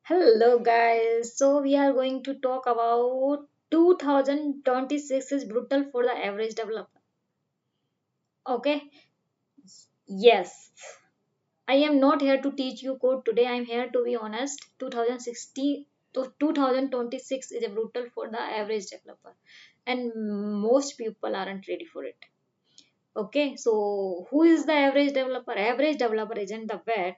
Hello guys. So we are going to talk about 2026 is brutal for the average developer. Okay? Yes. I am not here to teach you code today. I am here to be honest. 2060 to 2026 is a brutal for the average developer and most people aren't ready for it. Okay? So who is the average developer? Average developer isn't the bad.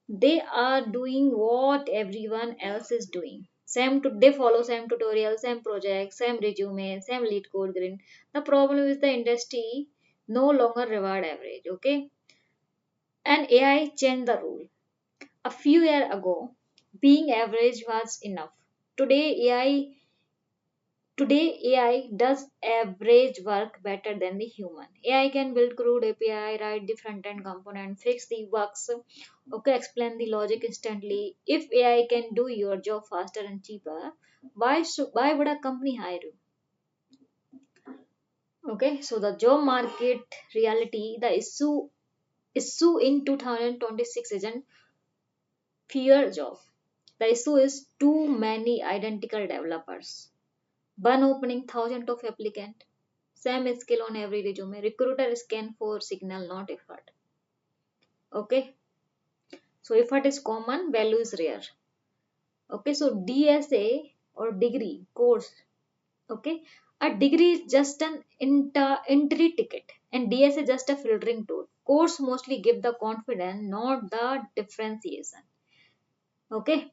They are doing what everyone else is doing. They follow same tutorials, same projects, same resume, same lead code green. The problem is the industry no longer reward average. Okay, and AI changed the rule. A few years ago, being average was enough. Today, AI Today, AI does average work better than the human. AI can build crude API, write the front end component, fix the bugs, okay, explain the logic instantly. If AI can do your job faster and cheaper, why would a company hire you? Okay, so the job market reality, the issue in 2026 isn't fewer job. The issue is too many identical developers. One opening, thousands of applicant. Same skill on every resume. Recruiter scan for signal, not effort. Okay. So effort is common, value is rare. Okay. So DSA or degree course. Okay. A degree is just an entry ticket, and DSA is just a filtering tool. Course mostly give the confidence, not the differentiation. Okay.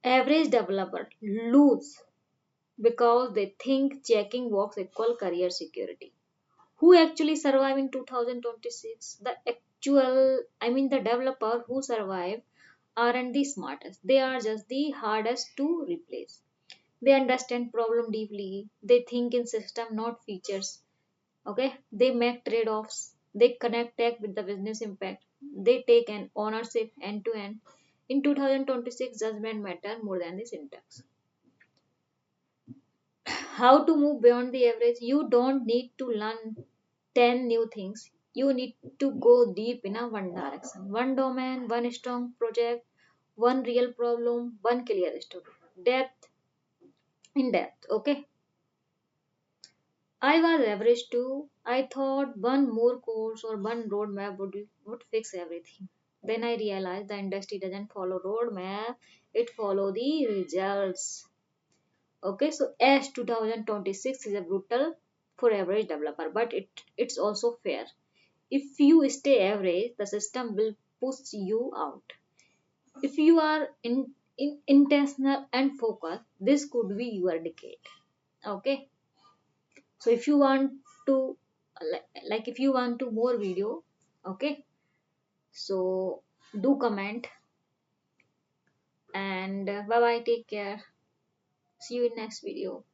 Average developer lose because they think checking box equal career security. Who actually survive in 2026? The developer who survive aren't the smartest, they are just the hardest to replace. They understand problem deeply, they think in system not features. Okay, they make trade-offs, they connect tech with the business impact, they take an ownership end to end. In 2026 judgment matter more than the syntax. How to move beyond the average? You don't need to learn 10 new things. You need to go deep in a one direction, one domain, one strong project, one real problem, one clear story. Depth in depth. Okay. I was average too. I thought one more course or one roadmap would fix everything. Then I realized the industry doesn't follow roadmap, it follow the results. Okay, so as 2026 is a brutal for average developer, but it's also fair. If you stay average, the system will push you out. If you are intentional and focused, this could be your decade. Okay, so if you want to if you want to more video, okay, so do comment and bye bye. Take care. See you in next video.